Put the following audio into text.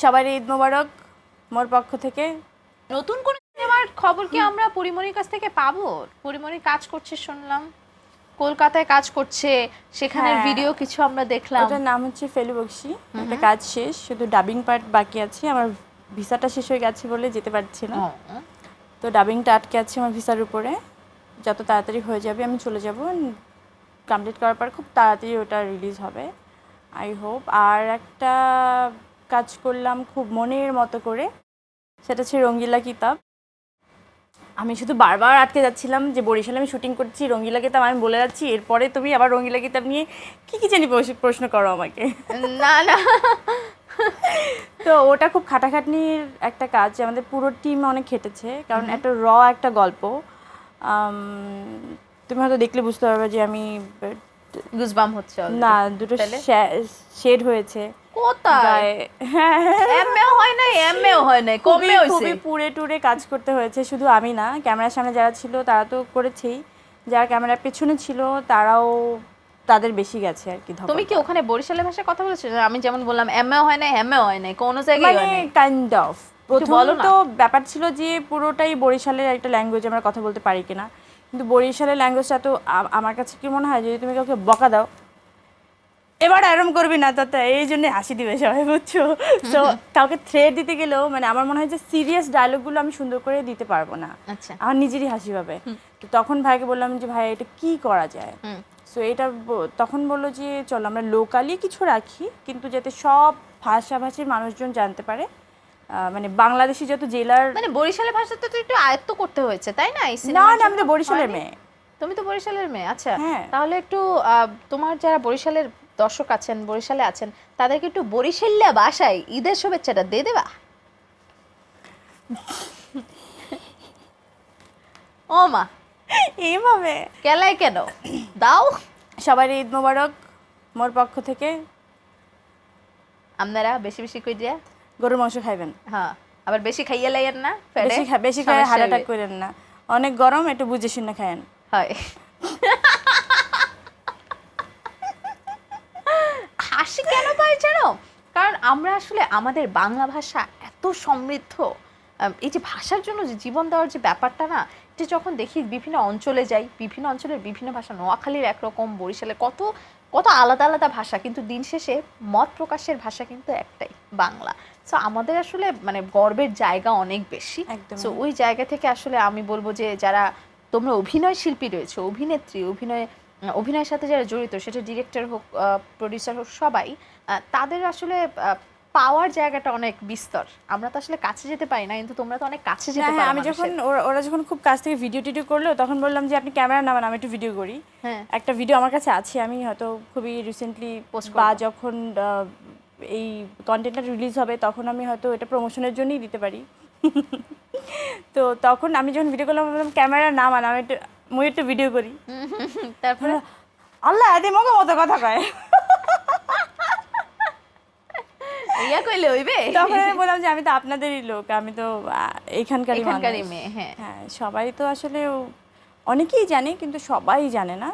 সবারই ঈদ মোবারক মোর পক্ষ থেকে। নতুন কোন সিনেমার খবর কি আমরা পরিমণির কাছ থেকে পাবো? পরিমণি কাজ করছে শুনলাম, কলকাতায় কাজ করছে, সেখানের হ্যাঁ, ভিডিও কিছু আমরা দেখলাম। ওটার নাম হচ্ছে ফেলু বকশি। একটা কাজ শেষ, শুধু ডাবিং পার্ট বাকি আছে। আমার ভিসাটা শেষ হয়ে গেছে বলে যেতে পারছি না, তো ডাবিংটা আটকে আছে আমার ভিসার উপরে। যত তাড়াতাড়ি হয়ে যাবে আমি চলে যাব। কমপ্লিট করার পর খুব তাড়াতাড়ি ওটা রিলিজ হবে, আই হোপ। আর একটা কাজ করলাম খুব মনের মতো করে, সেটা হচ্ছে রঙ্গিলা কিতাব। আমি শুধু বারবার আটকে যাচ্ছিলাম যে বরিশালে আমি শুটিং করছি, রঙ্গিলা কিতাব আমি বলে যাচ্ছি, এরপরে তুমি আবার রঙ্গিলা কিতাব নিয়ে কী জানি প্রশ্ন করো আমাকে। না না, তো ওটা খুব খাটাখাটনির একটা কাজ, আমাদের পুরো টিম অনেক খেটেছে, কারণ একটা একটা গল্প। তুমি হয়তো দেখলে বুঝতে পারবে যে আমি গুজবাম হচ্ছে না, দুটো শেড হয়েছে কোথায়। এমএও হয় নাই, এমএও হয় নাই, কমে হইছে। খুবই পুরে টুরে কাজ করতে হয়েছে। শুধু আমি না, ক্যামেরার সামনে যারা ছিল তারা তো করেছেই, যারা ক্যামেরার পেছনে ছিল তারাও, তাদের বেশি গেছে আর কি। তুমি কি ওখানে বরিশালের ভাষায় কথা বলেছো? আমি যেমন বললাম এমএও হয় নাই, এমএও হয় নাই, কোন জায়গায় হয় নাই, কাইন্ড অফ। প্রথম তো ব্যাপার ছিল যে পুরোটাই বরিশালের একটা ল্যাঙ্গুয়েজ আমরা কথা বলতে পারি কিনা, কিন্তু বরিশালের ল্যাঙ্গুয়েজটা তো আমার কাছে কি মনে হয়, যদি তুমি কাউকে বকা দাও এবার আরাম করবি না, তাতে এই জন্য হাসি দিবে সবাই, বুঝছো? তো কাউকে থ্রেড দিতে গেলেও মানে আমার মনে হয় যে সিরিয়াস ডায়লগগুলো আমি সুন্দর করে দিতে পারবো না, আমার নিজেরই হাসি পাবে। তো তখন ভাইকে বললাম যে ভাই এটা কি করা যায়। সো এটা তখন বললো যে চলো আমরা লোকালি কিছু রাখি, কিন্তু যাতে সব ভাষাভাষীর মানুষজন জানতে পারে, মানে বাংলাদেশি যত জেলার, মানে বরিশালের ভাষাটা তো একটু আয়ত্ত করতে হয়েছে, তাই না? না না, আমি তো বরিশালের মেয়ে। তুমি তো বরিশালের মেয়ে, আচ্ছা। হ্যাঁ। তাহলে একটু তোমার যারা বরিশালের দর্শক আছেন, বরিশালে আছেন, তাদেরকে একটু বরিশাল্যা ভাষায় ঈদের শুভেচ্ছাটা দিয়ে দেবা। ও মা, এইভাবে কেলাই কেন দাও। সবারই ঈদ মোবারক মোর পক্ষ থেকে। আপনারা বেশি বেশি কই দিয়া গরুর মাংস খাইবেন, হ্যাঁ, আবার বেশি খাইয়া লাইয়েন না, বেশি খাই হার্ট অ্যাটাক করেন না, অনেক গরম, একটু বুঝে শুনে খায়েন। হয়। হাসি কেন পাই জানো? কারণ আমরা আসলে আমাদের বাংলা ভাষা এত সমৃদ্ধ, এই যে ভাষার জন্য যে জীবন দেওয়ার যে ব্যাপারটা না, যে যখন দেখি বিভিন্ন অঞ্চলে যাই, বিভিন্ন অঞ্চলের বিভিন্ন ভাষা, নোয়াখালীর একরকম, বরিশালের কত কত আলাদা আলাদা ভাষা, কিন্তু দিন শেষে মত প্রকাশের ভাষা কিন্তু একটাই, বাংলা। সো আমাদের আসলে মানে গর্বের জায়গা অনেক বেশি। সো ওই জায়গা থেকে আসলে আমি বলবো যে যারা তোমরা অভিনয় শিল্পী রয়েছে, অভিনেত্রী, অভিনয়ের সাথে যারা জড়িত, সেটা ডিরেক্টর হোক, প্রডিউসার হোক, সবাই, তাদের আসলে পাওয়ার জায়গাটা অনেক বিস্তর। আমরা তো আসলে কাছে যেতে পারি না, কিন্তু তোমরা তো অনেক কাছে যেতে পারো। আমি যখন ওরা যখন খুব কাছ থেকে ভিডিও টিডিও করলো, তখন বললাম যে আপনি ক্যামেরা নামান, আমি একটু ভিডিও করি। একটা ভিডিও আমার কাছে আছে, আমি হয়তো খুবই রিসেন্টলি বা যখন এই কন্টেন্টটা রিলিজ হবে তখন আমি হয়তো এটা প্রমোশনের জন্যই দিতে পারি। তো তখন আমি যখন ভিডিও করলাম বললাম ক্যামেরা নামান, আমি একটু ভিডিও করি। তারপরে আল্লাহ এতে মগো মতো কথা কয়, ইয়া কইলে হইবে। তখন আমি বললাম যে আমি তো আপনাদেরই লোক, আমি তো এখানকারই মেয়ে। হ্যাঁ, হ্যাঁ, সবাই তো আসলে অনেকেই জানে, কিন্তু সবাই জানে না।